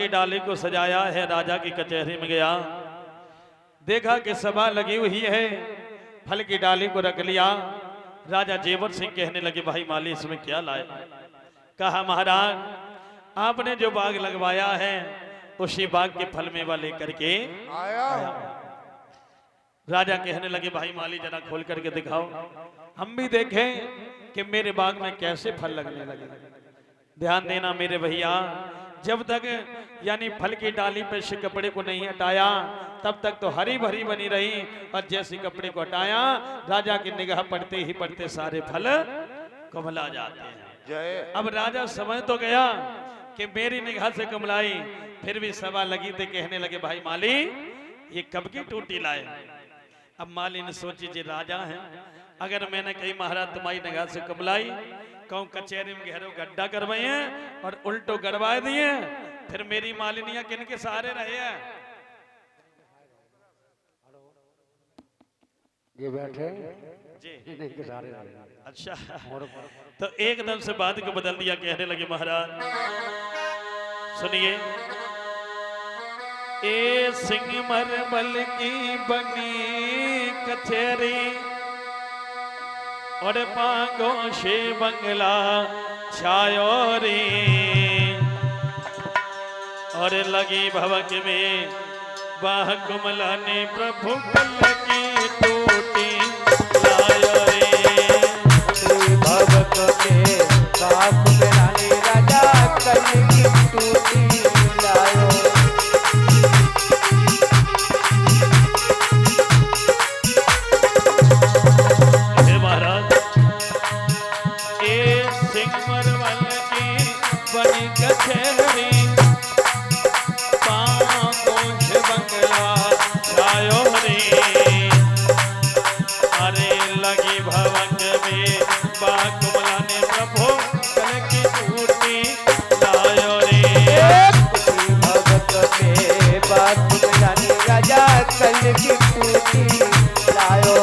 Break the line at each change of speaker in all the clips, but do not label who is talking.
की डाली को सजाया है, राजा की कचहरी में गया, देखा कि सभा लगी हुई है, फल की डाली को रख लिया। राजा जेवर सिंह कहने लगे भाई माली इसमें क्या लाए? कहा महाराज आपने जो बाग लगवाया है उसी बाग के फल मेवा लेकर के आया। राजा कहने लगे भाई माली जरा खोल करके दिखाओ, हम भी देखें कि मेरे बाग में कैसे फल लगने लगे। ध्यान देना मेरे भैया, जब तक यानी फल की डाली पे से कपड़े को नहीं हटाया तब तक तो हरी भरी बनी रही, और जैसे कपड़े को हटाया राजा की निगाह पड़ते ही पड़ते सारे फल कमला जाते हैं। अब राजा समझ तो गया कि मेरी निगाह से कमलाई, फिर भी सभा लगी थे, कहने लगे भाई माली ये कब की टूटी लाए? अब माली ने सोची जी राजा है, अगर मैंने कही महाराज तुम्हारी निगाह से कमलाई, कहूं कचहरी में गहरो गड्ढा करवाए हैं और उल्टो गड़वा दिए, फिर मेरी मालिनियां किनके सहारे रहे हैं?
ये बैठे
जी
इनके सहारे रहे।
अच्छा, तो एकदम से बात को बदल दिया, कहने लगे महाराज सुनिए, ए सिंगमरमल की बनी कचहरी और पागो से बंगला छायो रे, और लगी भवक में बाह कुमला ने प्रभु कल की टूटी लायो रे,
भवक में बाह कुमला ने राजा कल की टूटी लायो।
कचहरी पांच बंगला छायो रे, अरे लगी भवन में बाकुमला ने प्रभु कल की टूटी लायो रे,
भगत में बाकुमला ने राजा कल की टूटी लायो।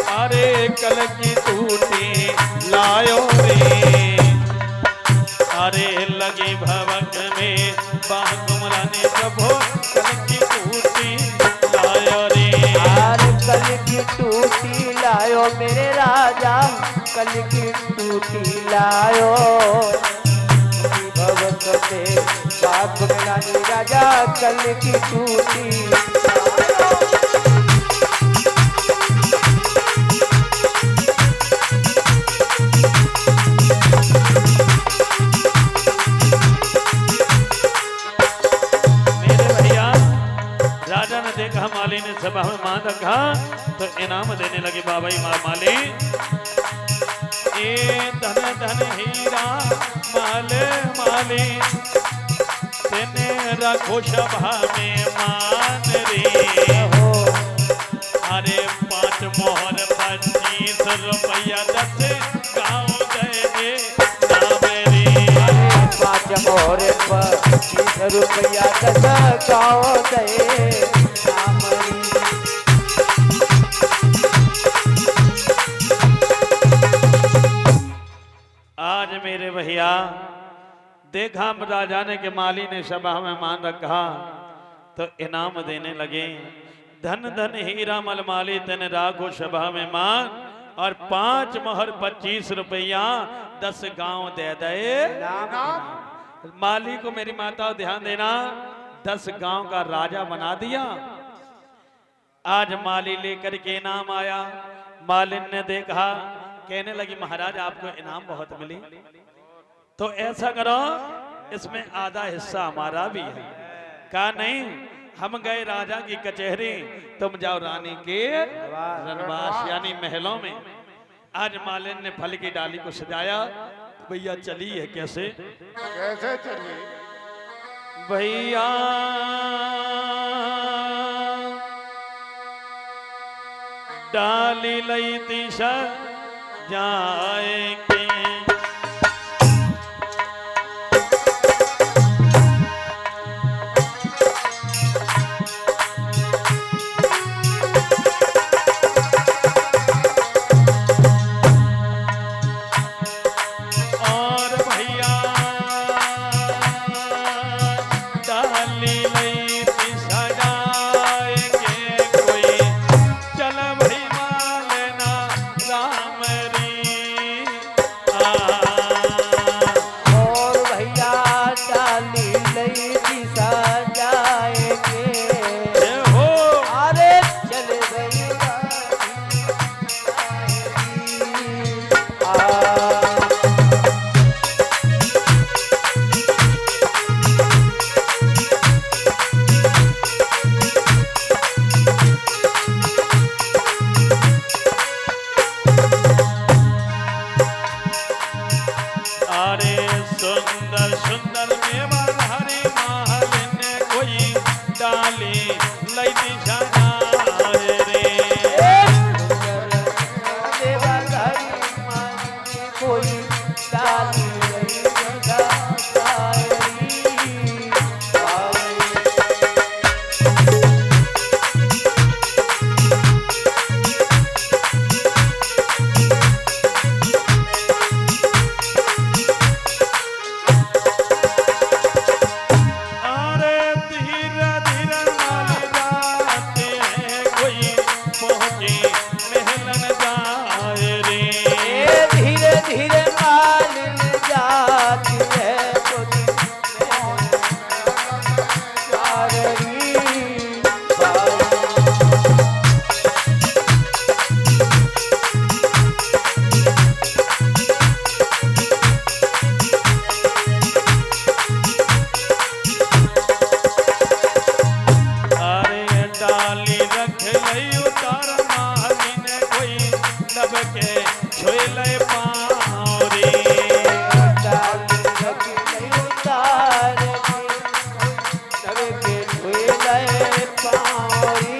अरे कल की टूटी लायो रे, अरे लगी भवक में बाकुमला ने प्रभु कल की टूटी लायो रे,
अरे कल की टूटी लायो मेरे राजा कल की टूटी लायो। भवक में बाकुमला ने राजा कल की टूटी लायो।
माली ने सभा में मान रखा तो इनाम देने लगे बाबा माली, ए धन धन हीरा माल माली तेने रखो सभा में मान रे, अरे 5 मोहर 25 रुपया 10 गाँव दे नाम रे,
5 मोहर 25 रुपया 10 गाँव दे।
आज मेरे भैया देखा राजा ने के माली ने सभा में मान रखा तो इनाम देने लगे, धन धन हीरा मल माली तेने राखो सभा में मान, और 5 मोहर 25 रुपया 10 गांव दे दे। माली को मेरी माता ध्यान देना 10 गांव का राजा बना दिया। आज माली लेकर के इनाम आया, मालिन ने देखा, कहने लगी महाराज आपको इनाम बहुत मिली, तो ऐसा करो इसमें आधा हिस्सा हमारा भी है। कहा नहीं, हम गए राजा की कचहरी, तुम जाओ रानी के रनवास यानी महलों में। आज मालिन ने फल की डाली को सजाया, भैया चली है कैसे
कैसे चली
भैया, डाली लई दिशा जाएंगे, लई दिशा रे
देवाधारी मालिनी कोई डाली रही जगह सारी
अरे धीरे धीरे माल जाते हैं कोई पहुंचे महलन जाए रे
धीरे धीरे मालिन जाती है कोई सारी
अरे डाली रख लई उतार मालिन कोई दब के छोए ले पाँव रे
डाली रखी नहीं उतार तब के हुए गए पारी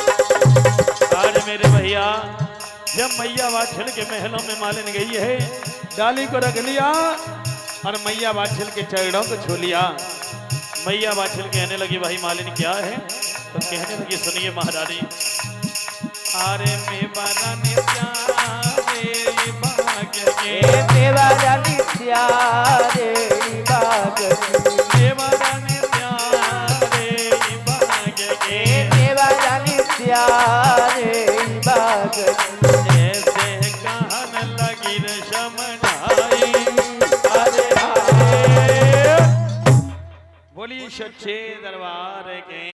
आज मेरे भैया जब मैया बाछल के महलों में मालिन गई है डाली को रख लिया और मैया बाछल के चरणों को छू लिया मैया बाछल कहने लगी भाई मालिन क्या है तो कहने लगी सुनिए महारानी अरे मैं बारानी प्यारे भाग्य के
देवारानी प्यारे बाग
देवारानी प्यारे भाग्य के
देवारानी प्यारे बाग
ऐसे कहन लगी रमनाई अरे हाय बोली सच्चे दरबार के